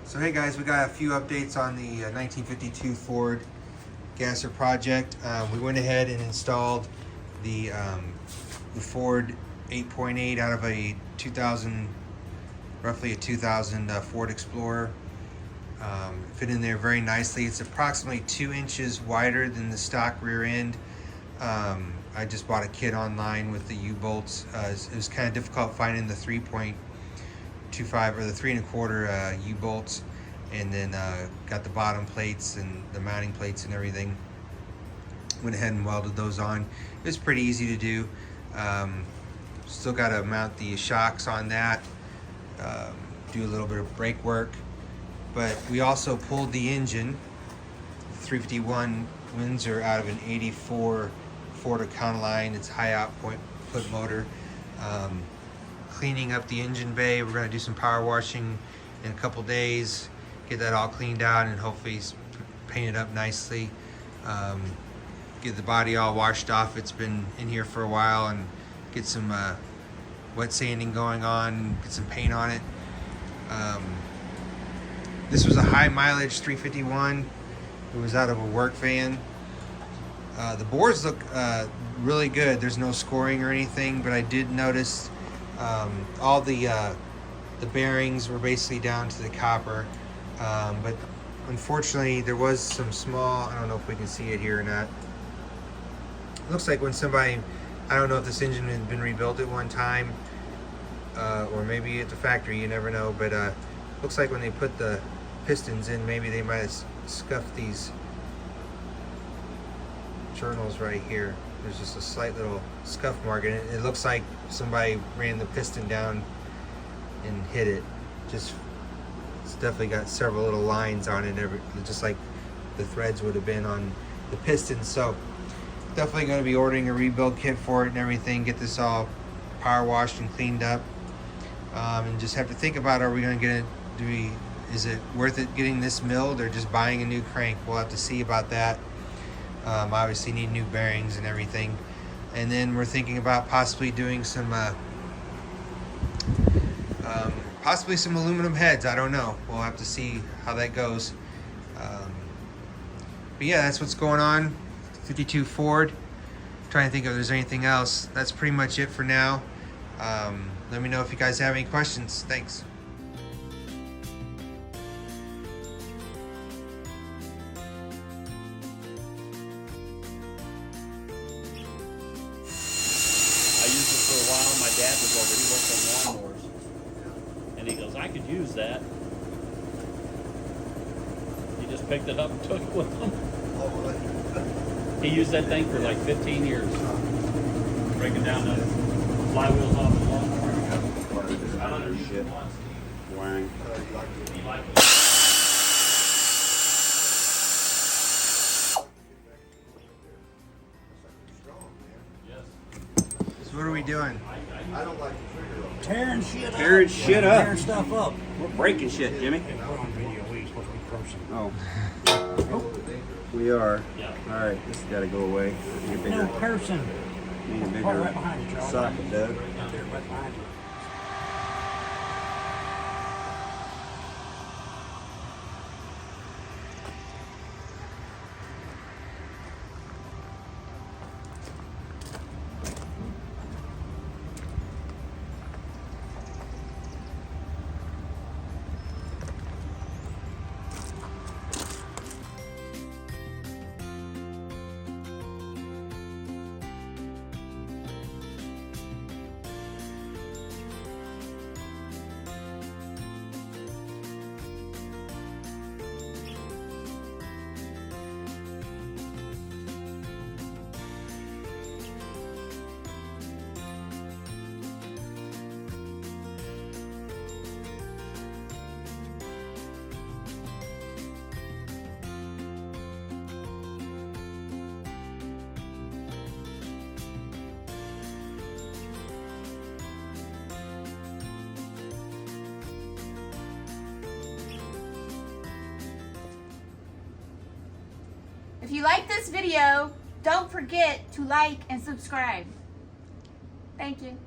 So hey guys, we got a few updates on the 1952 Ford gasser project. We went ahead and installed the Ford 8.8 out of a 2000, roughly a 2000 Ford Explorer. Fit in there very nicely. It's approximately 2 inches wider than the stock rear end. I just bought a kit online with the U-bolts. It was kind of difficult finding the 3.25 or the 3 1/4 U-bolts, and then got the bottom plates and the mounting plates and everything. Went ahead and welded those on. It was pretty easy to do. Still got to mount the shocks on that, do a little bit of brake work, but we also pulled the engine, 351 Windsor, out of an 84 Ford Econoline. It's high output motor. Cleaning up the engine bay. We're going to do some power washing in a couple days, get that all cleaned out and hopefully paint it up nicely. Get the body all washed off. It's been in here for a while, and get some wet sanding going on, get some paint on it. This was a high mileage 351. It was out of a work van. The bores look really good. There's no scoring or anything, but I did notice all the bearings were basically down to the copper. But unfortunately, there was some small, I don't know if we can see it here or not. It looks like when somebody, I don't know if this engine had been rebuilt at one time, or maybe at the factory, you never know, but looks like when they put the pistons in, maybe they might have scuffed these journals right here. There's just a slight little scuff mark, and it looks like somebody ran the piston down and hit it. It's definitely got several little lines on it, just like the threads would have been on the piston. So definitely going to be ordering a rebuild kit for it and everything, get this all power washed and cleaned up, and just have to think about, are we going to get it, is it worth it getting this milled or just buying a new crank? We'll have to see about that. Obviously need new bearings and everything. And then we're thinking about possibly doing some possibly some aluminum heads. I don't know, we'll have to see how that goes. But yeah, that's what's going on. 52 Ford. Trying to think if there's anything else. That's pretty much it for now. Let me know if you guys have any questions. Thanks. I used it for a while. My dad was over, he worked on lawnmowers. And he goes, I could use that. He just picked it up and took it with him. He used that thing for like 15 years. Breaking down the flywheels off the lawnmower. I don't know shit. Wiring. So what are we doing? Tearing shit up. Tearing shit up. Tearing stuff up. We're breaking shit, Jimmy. We're on video. We're supposed to be cursing. Oh. We are. Alright, this has got to go away. Need a No bigger, cursing. need a Right bigger behind you, Charles. socket, Doug. Out there, right behind you. If you like this video, don't forget to like and subscribe. Thank you.